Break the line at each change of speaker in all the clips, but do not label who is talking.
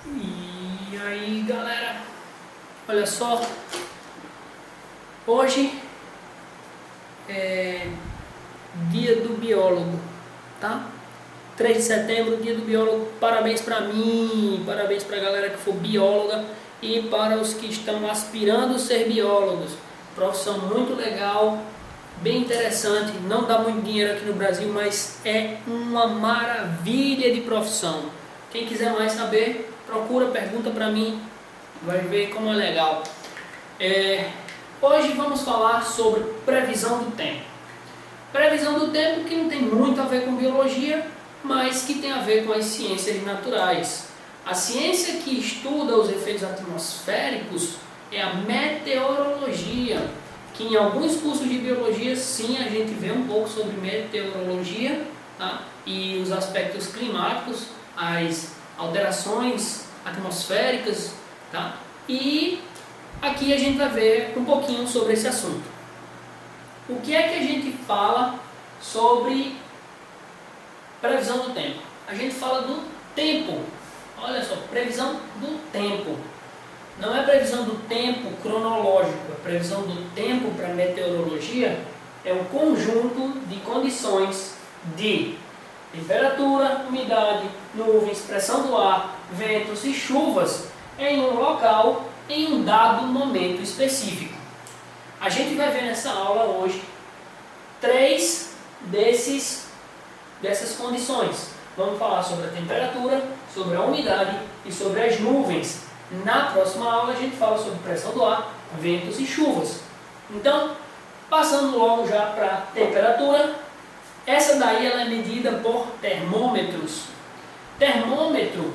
E aí galera, olha só, hoje é dia do biólogo, tá? 3 de setembro, dia do biólogo, parabéns pra mim, parabéns pra galera que for bióloga e para os que estão aspirando a ser biólogos. Profissão muito legal, bem interessante, não dá muito dinheiro aqui no Brasil, mas é uma maravilha de profissão. Quem quiser mais saber, procura, pergunta pra mim, vai ver como é legal. Hoje vamos falar sobre previsão do tempo. Previsão do tempo que não tem muito a ver com biologia, mas que tem a ver com as ciências naturais. A ciência que estuda os efeitos atmosféricos é a meteorologia, que em alguns cursos de biologia sim a gente vê um pouco sobre meteorologia, tá? E os aspectos climáticos, as alterações atmosféricas, tá? E aqui a gente vai ver um pouquinho sobre esse assunto. O que é que a gente fala sobre previsão do tempo? A gente fala do tempo. Olha só, previsão do tempo. Não é previsão do tempo cronológico, a previsão do tempo para meteorologia é um conjunto de condições de temperatura, umidade, nuvens, pressão do ar, ventos e chuvas em um local em um dado momento específico. A gente vai ver nessa aula hoje 3 dessas condições. Vamos falar sobre a temperatura, sobre a umidade e sobre as nuvens. Na próxima aula a gente fala sobre pressão do ar, ventos e chuvas. Então, passando logo já para a temperatura, essa daí ela é medida por termômetros. Termômetro,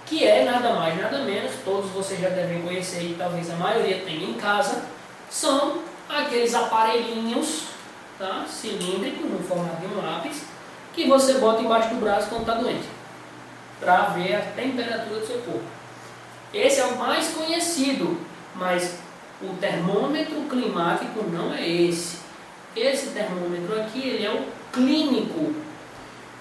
que é nada mais nada menos, todos vocês já devem conhecer e talvez a maioria tenha em casa, são aqueles aparelhinhos, tá, cilíndricos no formato de um lápis, que você bota embaixo do braço quando está doente, para ver a temperatura do seu corpo. Esse é o mais conhecido, mas o termômetro climático não é esse. Esse termômetro aqui, ele é o clínico,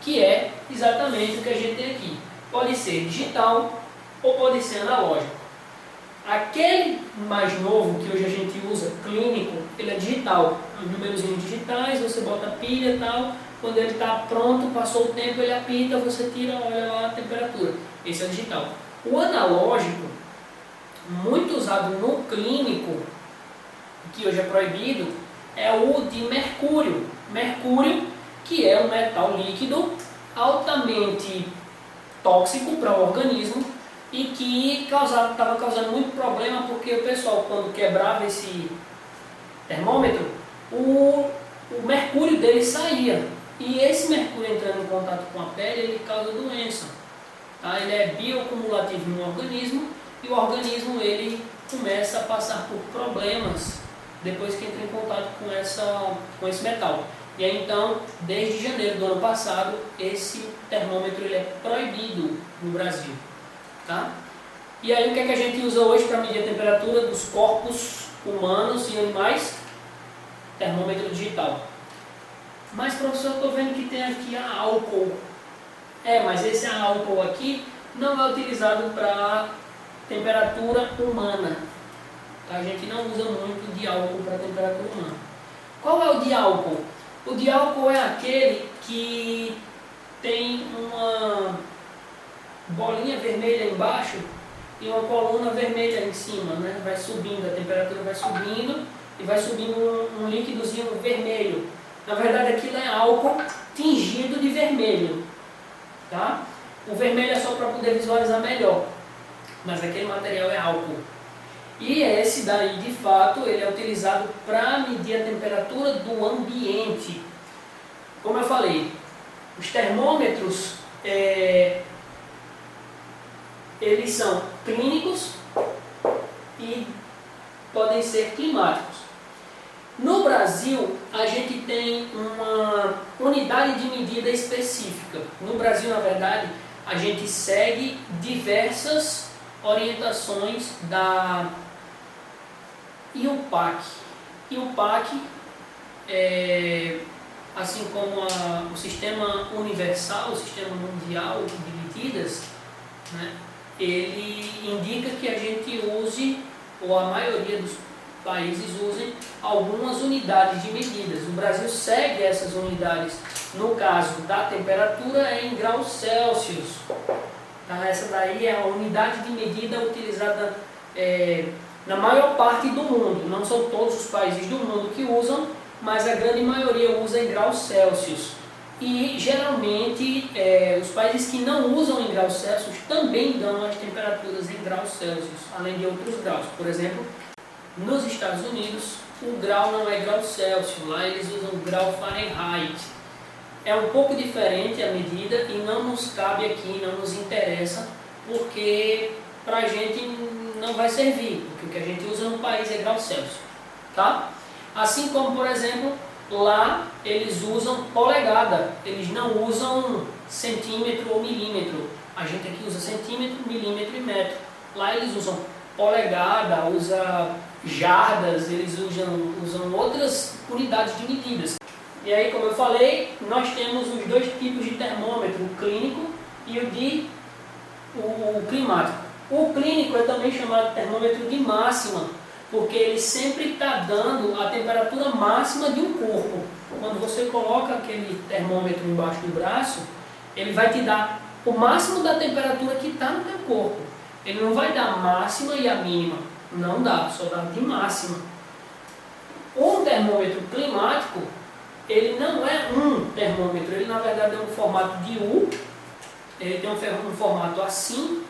que é exatamente o que a gente tem aqui. Pode ser digital ou pode ser analógico. Aquele mais novo que hoje a gente usa, clínico, ele é digital. Os númerozinhos digitais, você bota a pilha e tal. Quando ele está pronto, passou o tempo, ele apita, você tira, olha lá a temperatura. Esse é o digital. O analógico, muito usado no clínico, que hoje é proibido, é o de mercúrio. Mercúrio, que é um metal líquido altamente tóxico para o organismo e que estava causando muito problema porque o pessoal, quando quebrava esse termômetro, o mercúrio dele saía. E esse mercúrio entrando em contato com a pele, ele causa doença. Tá? Ele é bioacumulativo no organismo e o organismo ele começa a passar por problemas depois que entra em contato com esse metal. E aí então, desde janeiro do ano passado, esse termômetro ele é proibido no Brasil. Tá? E aí o que é que a gente usa hoje para medir a temperatura dos corpos humanos e animais? Termômetro digital. Mas professor, eu estou vendo que tem aqui a álcool. Mas esse álcool aqui não é utilizado para temperatura humana. A gente não usa muito de álcool para temperatura humana. Qual é o de álcool? O de álcool é aquele que tem uma bolinha vermelha embaixo e uma coluna vermelha em cima, né? Vai subindo, a temperatura vai subindo e vai subindo um líquidozinho vermelho. Na verdade aquilo é álcool tingido de vermelho, tá? O vermelho é só para poder visualizar melhor, mas aquele material é álcool. E esse daí, de fato, ele é utilizado para medir a temperatura do ambiente. Como eu falei, os termômetros, eles são clínicos e podem ser climáticos. No Brasil, a gente tem uma unidade de medida específica. No Brasil, na verdade, a gente segue diversas orientações da IUPAC. IUPAC, assim como o Sistema Universal, o Sistema Mundial de Medidas, né, ele indica que a gente use, ou a maioria dos países usem, algumas unidades de medidas. O Brasil segue essas unidades. No caso da temperatura é em graus Celsius. Tá? Essa daí é a unidade de medida utilizada na maior parte do mundo. Não são todos os países do mundo que usam, mas a grande maioria usa em graus Celsius. E geralmente os países que não usam em graus Celsius também dão as temperaturas em graus Celsius, além de outros graus. Por exemplo, nos Estados Unidos o grau não é grau Celsius, lá eles usam o grau Fahrenheit. É um pouco diferente a medida e não nos cabe aqui, não nos interessa, porque para a gente não vai servir, porque o que a gente usa no país é grau Celsius. Tá? Assim como, por exemplo, lá eles usam polegada, eles não usam centímetro ou milímetro. A gente aqui usa centímetro, milímetro e metro. Lá eles usam polegada, usa jardas, eles usam outras unidades de medidas. E aí, como eu falei, nós temos os dois tipos de termômetro, o clínico e o climático. O clínico é também chamado de termômetro de máxima, porque ele sempre está dando a temperatura máxima de um corpo. Quando você coloca aquele termômetro embaixo do braço, ele vai te dar o máximo da temperatura que está no teu corpo. Ele não vai dar a máxima e a mínima. Não dá, só dá de máxima. Um termômetro climático, ele não é um termômetro, ele na verdade é um formato de U, ele tem um formato assim,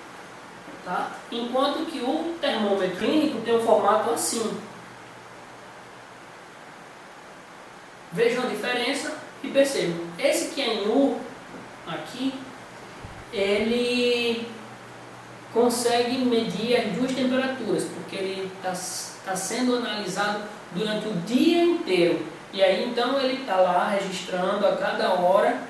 tá? Enquanto que o termômetro clínico tem um formato assim. Vejam a diferença e percebam. Esse que é em U, aqui, ele consegue medir as duas temperaturas, porque ele está sendo analisado durante o dia inteiro. E aí então ele está lá registrando a cada hora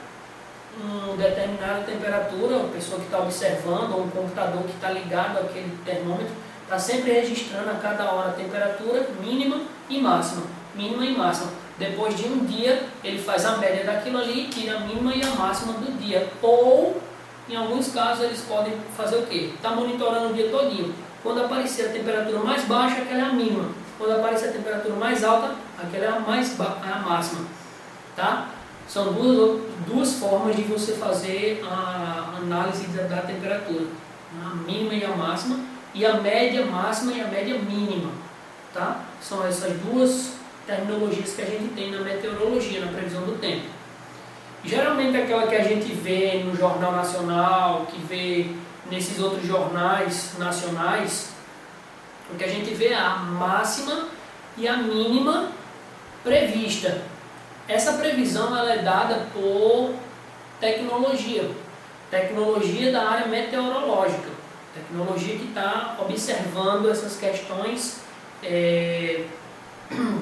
uma determinada temperatura. A pessoa que está observando, ou um computador que está ligado àquele termômetro, está sempre registrando a cada hora a temperatura mínima e máxima. Mínima e máxima. Depois de um dia, ele faz a média daquilo ali, tira a mínima e a máxima do dia. Ou, em alguns casos, eles podem fazer o quê? Está monitorando o dia todinho. Quando aparecer a temperatura mais baixa, aquela é a mínima. Quando aparecer a temperatura mais alta, aquela é a máxima. Tá? São duas formas de você fazer a análise da temperatura. A mínima e a máxima, e a média máxima e a média mínima. Tá? São essas duas terminologias que a gente tem na meteorologia, na previsão do tempo. Geralmente aquela que a gente vê no Jornal Nacional, que vê nesses outros jornais nacionais, o que a gente vê é a máxima e a mínima prevista. Essa previsão ela é dada por tecnologia da área meteorológica, tecnologia que está observando essas questões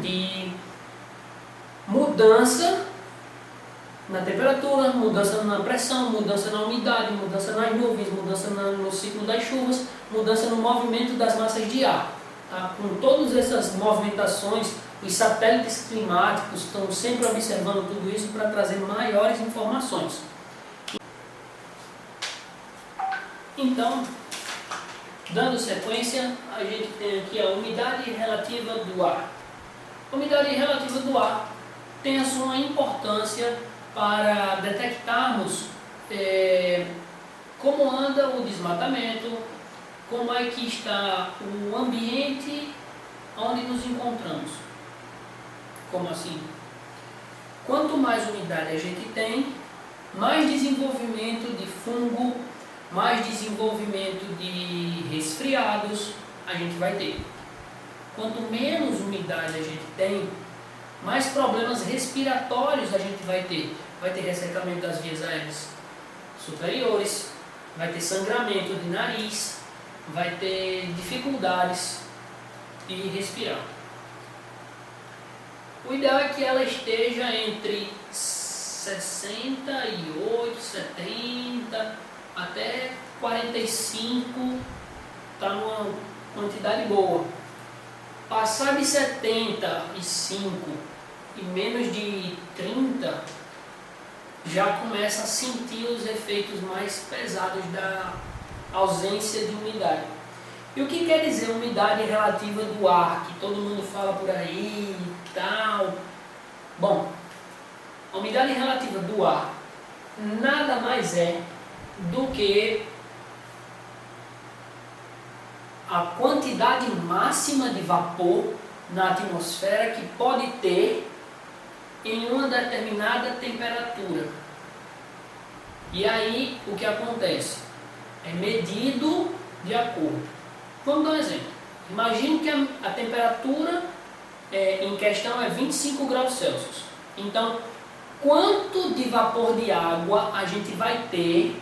de mudança na temperatura, mudança na pressão, mudança na umidade, mudança nas nuvens, mudança no ciclo das chuvas, mudança no movimento das massas de ar. Tá? Com todas essas movimentações, os satélites climáticos estão sempre observando tudo isso para trazer maiores informações. Então, dando sequência, a gente tem aqui a umidade relativa do ar. A umidade relativa do ar tem a sua importância para detectarmos como anda o desmatamento, como é que está o ambiente onde nos encontramos. Como assim? Quanto mais umidade a gente tem, mais desenvolvimento de fungo, mais desenvolvimento de resfriados a gente vai ter. Quanto menos umidade a gente tem, mais problemas respiratórios a gente vai ter. Vai ter ressecamento das vias aéreas superiores, vai ter sangramento de nariz, vai ter dificuldades de respirar. O ideal é que ela esteja entre 68, 70 até 45, está numa quantidade boa. Passar de 75 e menos de 30, já começa a sentir os efeitos mais pesados ausência de umidade. E o que quer dizer umidade relativa do ar, que todo mundo fala por aí e tal? Bom, a umidade relativa do ar nada mais é do que a quantidade máxima de vapor na atmosfera que pode ter em uma determinada temperatura. E aí o que acontece? É medido de acordo. Vamos dar um exemplo. Imagine que a temperatura em questão é 25 graus Celsius. Então, quanto de vapor de água a gente vai ter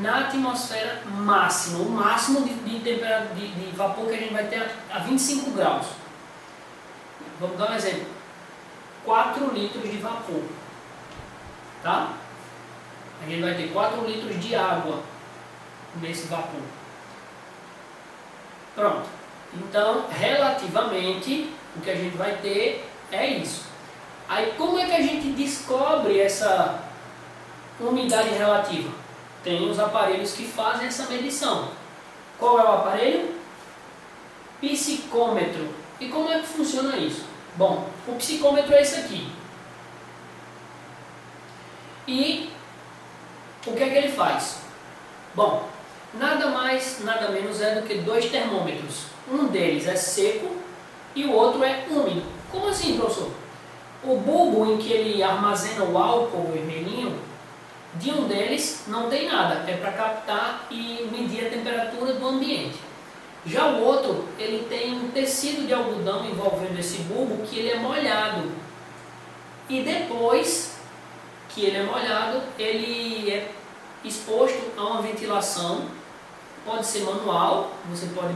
na atmosfera máxima, o máximo de vapor que a gente vai ter a 25 graus. Vamos dar um exemplo. 4 litros de vapor. Tá? A gente vai ter 4 litros de água nesse vapor. Pronto. Então, relativamente, o que a gente vai ter é isso. Aí, como é que a gente descobre essa umidade relativa? Tem os aparelhos que fazem essa medição. Qual é o aparelho? Psicômetro. E como é que funciona isso? Bom, o psicômetro é esse aqui. E o que é que ele faz? Bom, nada mais, nada menos é do que 2 termômetros. Um deles é seco e o outro é úmido. Como assim, professor? O bulbo em que ele armazena o álcool vermelhinho, de um deles não tem nada, é para captar e medir a temperatura do ambiente. Já o outro, ele tem um tecido de algodão envolvendo esse bulbo que ele é molhado. E depois que ele é molhado, ele é exposto a uma ventilação, pode ser manual, você pode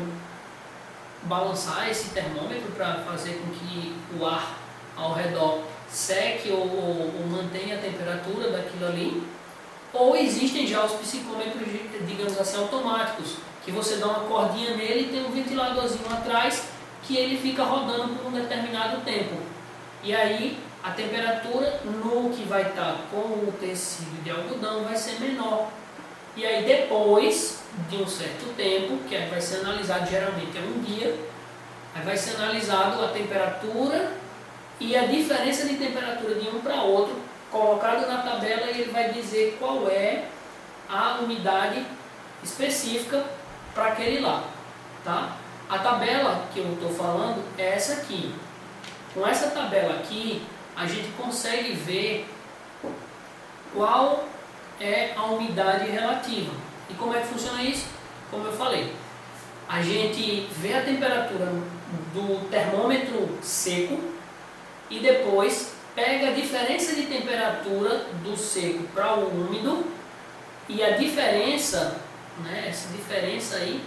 balançar esse termômetro para fazer com que o ar ao redor seque ou mantenha a temperatura daquilo ali. Ou existem já os psicômetros, digamos assim, automáticos, que você dá uma cordinha nele e tem um ventiladorzinho atrás que ele fica rodando por um determinado tempo. E aí a temperatura no que vai estar com o tecido de algodão vai ser menor. E aí depois de um certo tempo, que aí vai ser analisado, geralmente é um dia, aí vai ser analisado a temperatura e a diferença de temperatura de um para outro, colocado na tabela, e ele vai dizer qual é a umidade específica para aquele lá, tá? A tabela que eu estou falando é essa aqui. Com essa tabela aqui, a gente consegue ver qual é a umidade relativa. E como é que funciona isso? Como eu falei, a gente vê a temperatura do termômetro seco e depois pega a diferença de temperatura do seco para o úmido, e a diferença, né, essa diferença aí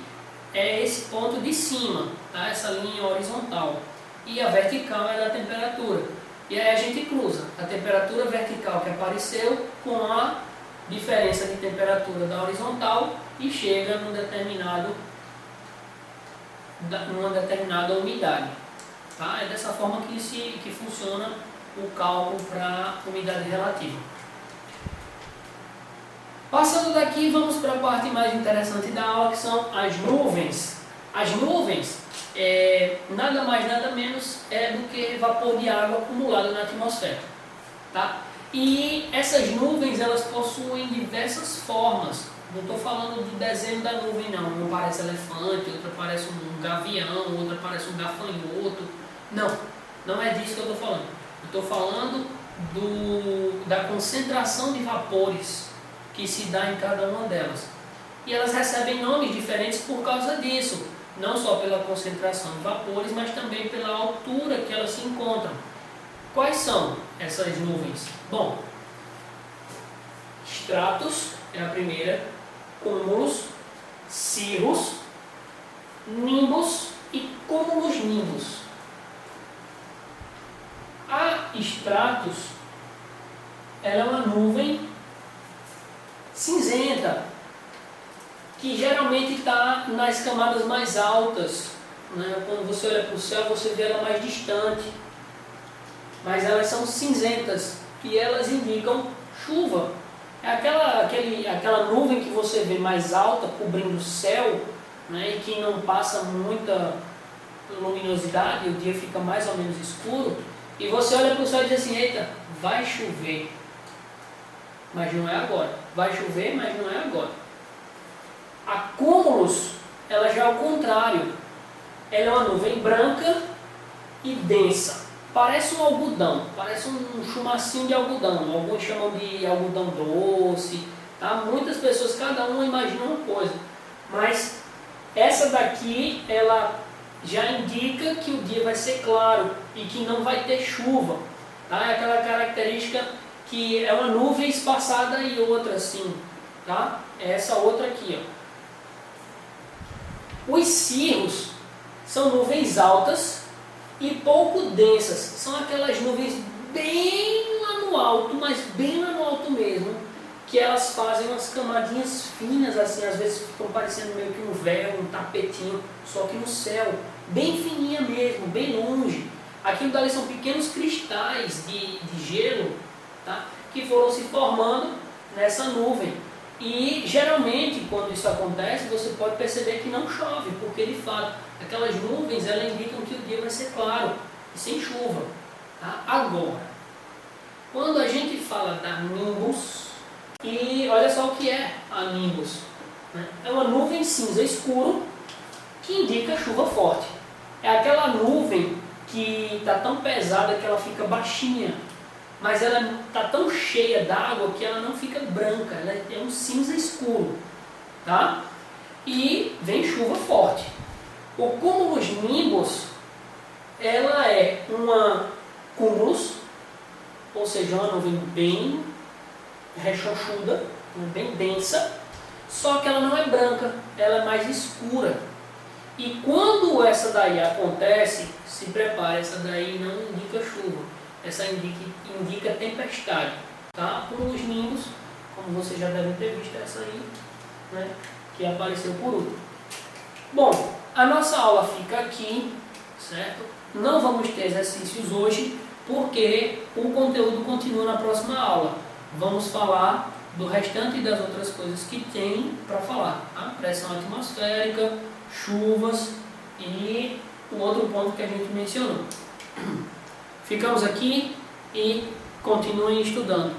é esse ponto de cima, tá? Essa linha horizontal, e a vertical é da temperatura. E aí a gente cruza a temperatura vertical que apareceu com a diferença de temperatura da horizontal e chega numa determinada umidade. Tá? É dessa forma que funciona o cálculo para umidade relativa. Passando daqui, vamos para a parte mais interessante da aula, que são as nuvens. As nuvens nada mais nada menos do que vapor de água acumulado na atmosfera, tá? E essas nuvens, elas possuem diversas formas. Não estou falando do desenho da nuvem não, uma parece elefante, outra parece um gavião, outra parece um gafanhoto. Não é disso que eu estou falando. Eu estou falando da concentração de vapores que se dá em cada uma delas. E elas recebem nomes diferentes por causa disso. Não só pela concentração de vapores, mas também pela altura que elas se encontram. Quais são essas nuvens? Bom, estratos é a primeira, cúmulos, cirros, nimbos e cúmulos nimbos. A estratos, ela é uma nuvem cinzenta, que geralmente está nas camadas mais altas, né? Quando você olha para o céu, você vê ela mais distante, mas elas são cinzentas e elas indicam chuva. É aquela nuvem que você vê mais alta, cobrindo o céu, né, e que não passa muita luminosidade, o dia fica mais ou menos escuro, e você olha para o céu e diz assim, eita, vai chover, mas não é agora. Vai chover, mas não é agora. A cúmulos, ela já é o contrário. Ela é uma nuvem branca e densa. Parece um algodão, parece um chumacinho de algodão. Alguns chamam de algodão doce. Tá? Muitas pessoas, cada um imagina uma coisa. Mas essa daqui, ela já indica que o dia vai ser claro e que não vai ter chuva. Tá? É aquela característica que é uma nuvem espaçada e outra assim. Tá? É essa outra aqui. Ó. Os cirros são nuvens altas e pouco densas. São aquelas nuvens bem lá no alto, mas bem lá no alto mesmo, que elas fazem umas camadinhas finas, assim, às vezes ficam parecendo meio que um véu, um tapetinho, só que no céu, bem fininha mesmo, bem longe. Aquilo dali são pequenos cristais de gelo, tá? Que foram se formando nessa nuvem. E geralmente, quando isso acontece, você pode perceber que não chove, porque de fato, aquelas nuvens elas indicam que o dia vai ser claro e sem chuva. Tá? Agora, quando a gente fala da nimbus, e olha só o que é a nimbus. Né? É uma nuvem cinza escuro que indica chuva forte. É aquela nuvem que está tão pesada que ela fica baixinha, mas ela está tão cheia d'água que ela não fica branca, ela é um cinza escuro, tá? E vem chuva forte. O cúmulus nimbus, ela é uma cúmulus, ou seja, uma nuvem bem rechonchuda, bem densa, só que ela não é branca, ela é mais escura. E quando essa daí acontece, se prepare, essa daí não indica chuva, essa indica tempestade, tá? Como os nimbus, como vocês já devem ter visto essa aí, né, que apareceu por último. Bom, a nossa aula fica aqui, certo? Não vamos ter exercícios hoje, porque o conteúdo continua na próxima aula. Vamos falar do restante das outras coisas que tem para falar, tá? Pressão atmosférica, chuvas e o outro ponto que a gente mencionou. Ficamos aqui e continuem estudando.